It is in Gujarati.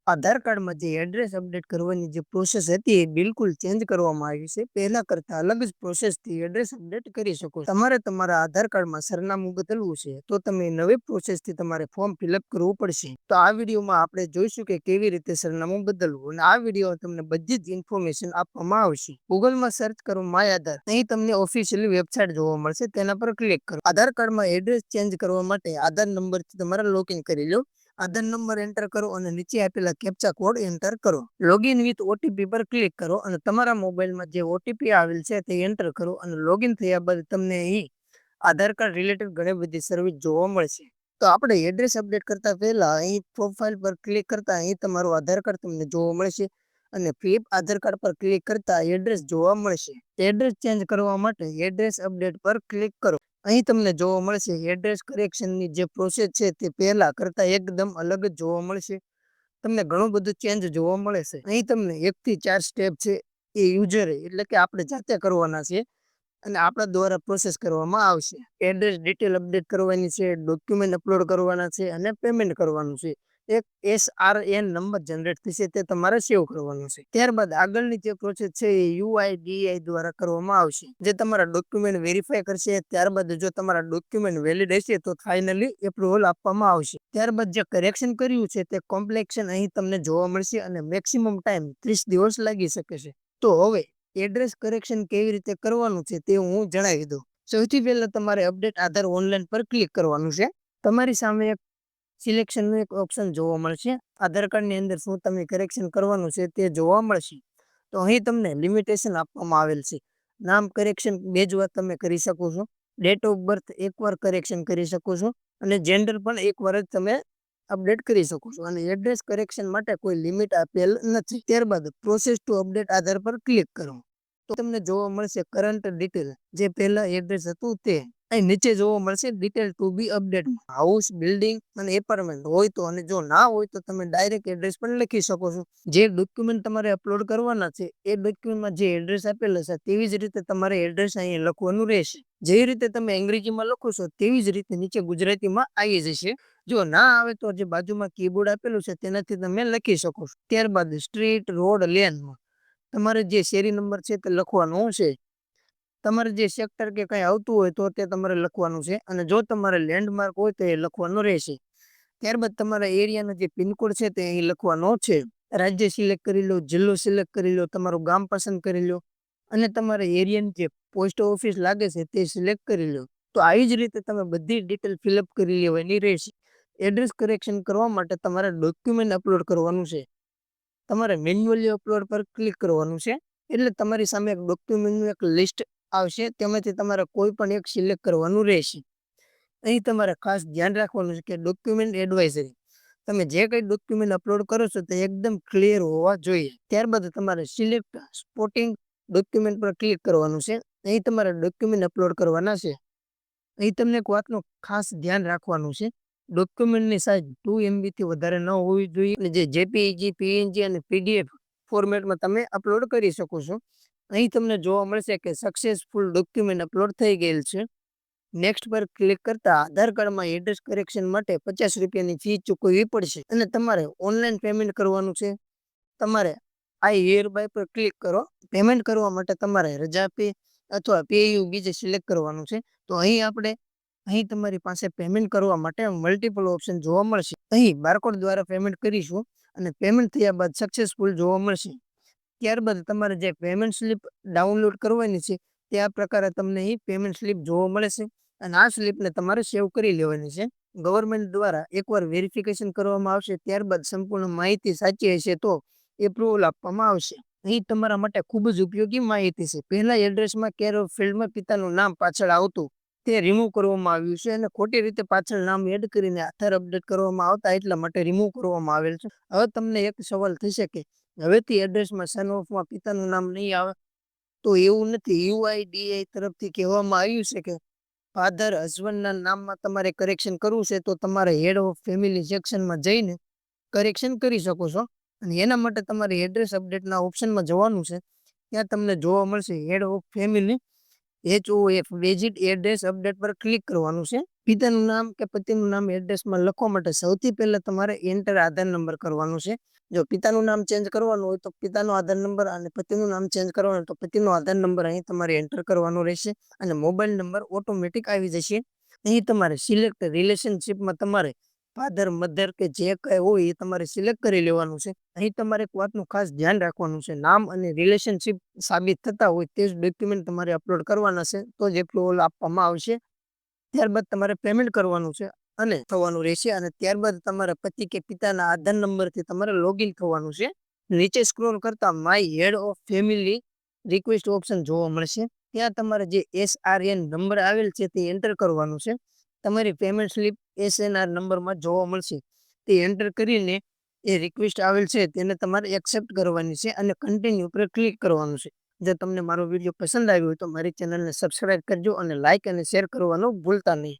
આધાર કાર્ડમાં જે એડ્રેસ અપડેટ કરવાની જે પ્રોસેસ હતી એ બિલકુલ ચેન્જ કરવામાં આવી છે. પહેલા કરતા અલગ જ પ્રોસેસથી એડ્રેસ અપડેટ કરી શકો છો. તમારે તમારા આધાર કાર્ડમાં સરનામું બદલવું છે તો તમે નવી પ્રોસેસથી તમારે ફોર્મ ફિલઅપ કરવું પડશે. તો આ વિડીયોમાં આપણે જોઈશું કે કેવી રીતે સરનામું બદલવું, અને આ વિડીયો તમને બધી જ ઇન્ફોર્મેશન આપવામાં આવશે. ગૂગલમાં સર્ચ કરો માય આધાર, અહીં તમને ઓફિશિયલી વેબસાઇટ જોવા મળશે, તેના પર ક્લિક કરો. આધાર કાર્ડમાં એડ્રેસ ચેન્જ કરવા માટે આધાર નંબરથી તમારે લોગિન કરી લો. આધાર નંબર એન્ટર કરો અને નીચે આપેલા કેપ્ચા કોડ એન્ટર કરો. લોગિન વિથ ઓટીપી પર ક્લિક કરો અને તમારા મોબાઈલમાં જે ઓટીપી આવેલ છે તે એન્ટર કરો, અને લોગિન થયા બાદ તમને અહીં આધાર કાર્ડ રિલેટેડ ઘણી બધી સર્વિસ જોવા મળશે. તો આપણે એડ્રેસ અપડેટ કરતા પહેલા અહીં પ્રોફાઇલ પર ક્લિક કરતા અહીં તમારું આધાર કાર્ડ તમને જોવા મળશે, અને ફ્લિપ આધાર કાર્ડ પર ક્લિક કરતા એડ્રેસ જોવા મળશે. એડ્રેસ ચેન્જ કરવા માટે એડ્રેસ અપડેટ પર ક્લિક કરો. અહીં તમને જોવા મળશે એડ્રેસ કરેક્શનની જે પ્રોસેસ છે તે પહેલા કરતા એકદમ અલગ જ જોવા મળશે. તમને ઘણું બધું ચેન્જ જોવા મળે છે. અહીં તમને 1 થી 4 સ્ટેપ છે એ યુઝરે એટલે કે આપણે જાતે કરવાના છે, અને આપણા દ્વારા પ્રોસેસ કરવામાં આવશે. એડ્રેસ ડિટેલ અપડેટ કરવાની છે, ડોક્યુમેન્ટ અપલોડ કરવાના છે, અને પેમેન્ટ કરવાનું છે. એક SRN નંબર જનરેટ થશે તે તમારે સેવ કરવાનું છે. ત્યારબાદ આગળની જે પ્રોસેસ છે એ UIDAI દ્વારા કરવામાં આવશે, જે તમારા ડોક્યુમેન્ટ વેરીફાઈ કરશે. ત્યારબાદ જો તમારા ડોક્યુમેન્ટ વેલિડ હશે તો ફાઇનલી એપ્રુવલ આપવામાં આવશે. ત્યારબાદ જે કરેક્શન કર્યું છે તે કોમ્પ્લેક્શન અહીં તમને જોવા મળશે, અને મેક્સિમમ ટાઈમ 30 દિવસ લાગી શકે છે. તો હવે એડ્રેસ કરેક્શન કેવી રીતે કરવાનું છે તે હું જણાવી દઉં. સૌથી પહેલા તમારે અપડેટ આધાર ઓનલાઈન પર ક્લિક કરવાનું છે. તમારી સામે એક સિલેક્શનનું એક ઓપ્શન જોવા મળશે. આધાર કાર્ડની અંદર શું તમે કરેક્શન કરવાનું છે તે જોવા મળશે. તો અહીં તમને લિમિટેશન આપવામાં આવેલ છે. નામ કરેક્શન 2 જ વાર તમે કરી શકો છો, ડેટ ઓફ બર્થ એકવાર કરેક્શન કરી શકો છો, અને જેન્ડર પણ એકવાર જ તમે અપડેટ કરી શકો છો, અને એડ્રેસ કરેક્શન માટે કોઈ લિમિટ આપેલ નથી. ત્યારબાદ પ્રોસેસ ટુ અપડેટ આધાર પર ક્લિક કરો. તો તમને જોવા મળશે કરંટ ડિટેલ, જે પહેલા એડ્રેસ હતું તે અહીં નીચે જોવા મળશે. ડિટેલ ટુ બી અપડેટ હાઉસ, બિલ્ડિંગ અને એપાર્ટમેન્ટ હોય તો, અને જો ના હોય તો તમે ડાયરેક્ટ એડ્રેસ પણ લખી શકો છો. જે ડોક્યુમેન્ટ તમારે અપલોડ કરવાના છે એ ડોક્યુમેન્ટમાં જે એડ્રેસ આપેલ હશે તેવી જ રીતે તમારે એડ્રેસ અહીં લખવાનું રહેશે. જે રીતે તમે અંગ્રેજીમાં લખો છો તેવી જ રીતે નીચે ગુજરાતીમાં આવી જશે. જો ના આવે તો જે બાજુમાં કીબોર્ડ આપેલું છે તેનાથી તમે લખી શકો છો. ત્યારબાદ સ્ટ્રીટ, રોડ, લેન તમારે જે શેરી નંબર છે તે લખવાનો છે. તમારે જે સેક્ટર કે કઈ આવતું હોય તો તે તમારે લખવાનું છે, અને જો તમારે લેન્ડમાર્ક હોય તો એ લખવાનું રહેશે. ત્યારબાદ તમારા એરિયાનો જે પિનકોડ છે તે અહીં લખવાનો છે. રાજ્ય સિલેક્ટ કરી લો, જિલ્લો સિલેક્ટ કરી લો, તમારું ગામ પસંદ કરી લો, અને તમારા એરિયાની જે પોસ્ટ ઓફિસ લાગે છે તે સિલેક્ટ કરી લો. તો આવી જ રીતે તમે બધી ડિટેલ ફિલઅપ કરી લેવાની રહેશે. એડ્રેસ કરેક્શન કરવા માટે તમારે ડોક્યુમેન્ટ અપલોડ કરવાનું છે. તમારે મેન્યુઅલી અપલોડ પર ક્લિક કરવાનું છે, એટલે તમારી સામે એક ડોક્યુમેન્ટનું એક લિસ્ટ આવશે, તેમાંથી તમારે કોઈ પણ એક સિલેક્ટ કરવાનું રહેશે. અહીં તમારે ખાસ ધ્યાન રાખવાનું છે કે ડોક્યુમેન્ટ એડવાઇઝરી, તમે જે કંઈ ડોક્યુમેન્ટ અપલોડ કરો છો તે એકદમ ક્લિયર હોવા જોઈએ. ત્યારબાદ તમારે સિલેક્ટ સ્પોર્ટિંગ ડોક્યુમેન્ટ પર ક્લિક કરવાનું છે. અહીં તમારે ડોક્યુમેન્ટ અપલોડ કરવાના છે. અહીં તમને એક વાતનું ખાસ ધ્યાન રાખવાનું છે. ડોક્યુમેન્ટની સાઇઝ 2 MB થી વધારે ન હોવી જોઈએ, અને જે JPEG, PNG અને PDF ફોર્મેટમાં તમે અપલોડ કરી શકો છો. અહીં તમને જોવા મળશે કે સક્સેસફુલ ડોક્યુમેન્ટ અપલોડ થઈ ગયેલ છે. નેક્સ્ટ પર ક્લિક કરતા આધાર કાર્ડમાં એડ્રેસ કરેક્શન માટે 50 રૂપિયાની ફી ચૂકવવી પડશે, અને તમારે ઓનલાઈન પેમેન્ટ કરવાનું છે. તમારે આઈ હિયર બાય પર ક્લિક કરો. પેમેન્ટ કરવા માટે તમારે રજા પે અથવા પેયુ બીજે સિલેક્ટ કરવાનું છે. તો અહીં તમારી પાસે પેમેન્ટ કરવા માટે મલ્ટિપલ ઓપ્શન જોવા મળશે. અહીં બારકોડ દ્વારા પેમેન્ટ કરીશું, અને પેમેન્ટ થયા બાદ સક્સેસફુલ જોવા મળશે. ત્યારબાદ તમારે જે પેમેન્ટ સ્લિપ ડાઉનલોડ કરવાની છે તે આ પ્રકારે તમને અહીં પેમેન્ટ સ્લિપ જોવા મળે છે, અને આ સ્લિપને તમારે સેવ કરી લેવાની છે. ગવર્મેન્ટ દ્વારા એકવાર વેરિફિકેશન કરવામાં આવશે, ત્યારબાદ સંપૂર્ણ માહિતી સાચી હશે તો એપ્રુવલ આપવામાં આવશે. અહીં તમારા માટે ખૂબ જ ઉપયોગી માહિતી છે. પહેલા એડ્રેસમાં કેર ઓફ ફિલ્ડમાં પિતાનું નામ પાછળ આવતું તે રિમૂવ કરવામાં આવ્યું છે, અને ખોટી રીતે પાછળ નામ એડ કરીને આધાર અપડેટ કરવામાં આવતા એટલા માટે રિમૂવ કરવામાં આવેલ છે. હવે તમને એક સવાલ થશે કે હવેથી એડ્રેસમાં સન ઓફમાં પિતાનું નામ નહીં આવે, તો એવું નથી. UIDAI તરફથી કહેવામાં આવ્યું છે કે ફાધર, હસબન્ડના નામમાં તમારે કરેક્શન કરવું છે તો તમારે હેડ ઓફ ફેમિલી સેક્શનમાં જઈને કરેક્શન કરી શકો છો, અને એના માટે તમારે એડ્રેસ અપડેટના ઓપ્શનમાં જવાનું છે. ત્યાં તમને જોવા મળશે head of family HOF basic address update પર ક્લિક કરવાનું છે. પિતાનું નામ કે પતિનું નામ એડ્રેસમાં લખવા માટે સૌથી પહેલા તમારે એન્ટર આધાર નંબર કરવાનું છે. જો પિતાનું નામ ચેન્જ કરવાનું હોય તો પિતાનો આધાર નંબર અને પતિનું નામ ચેન્જ કરવાનું હોય તો પતિનો આધાર નંબર અહીં તમારે એન્ટર કરવાનો રહેશે અને મોબાઈલ નંબર ઓટોમેટિક આવી જશે. અહીં તમારે સિલેક્ટ રિલેશનશીપમાં તમારે ફાધર મધર કે જે કઈ હોય એ તમારે સિલેક્ટ કરી લેવાનું છે. અહીં તમારે એક વાતનું ખાસ ધ્યાન રાખવાનું છે, નામ અને રિલેશનશીપ સાબિત થતા હોય તે જ ડોક્યુમેન્ટ તમારે અપલોડ કરવાના છે, તો જ એપ્રુવલ આપવામાં આવશે. ત્યારબાદ તમારે પેમેન્ટ કરવાનું છે અને થવાનું રહેશે અને ત્યારબાદ તમારા પતિ કે પિતાના આધાર નંબરથી તમારે લોગિન થવાનું છે. નીચે સ્ક્રોલ કરતા my head of family request option જોવા મળશે. ત્યાં તમારે જે SRN નંબર આવેલ છે તે એન્ટર કરવાનું છે. તમારી પેમેન્ટ સ્લિપ SNR નંબરમાં જોવા મળશે, તે એન્ટર કરીને એ રિક્વેસ્ટ આવેલ છે તેને તમારે એક્સેપ્ટ કરવાની છે અને કન્ટિન્યુ ઉપર ક્લિક કરવાનું છે. જો તમને મારો વિડીયો પસંદ આવ્યો હોય તો મારી ચેનલને સબસ્ક્રાઇબ કરજો અને લાઇક અને શેર કરવાનું ભૂલતા નહીં.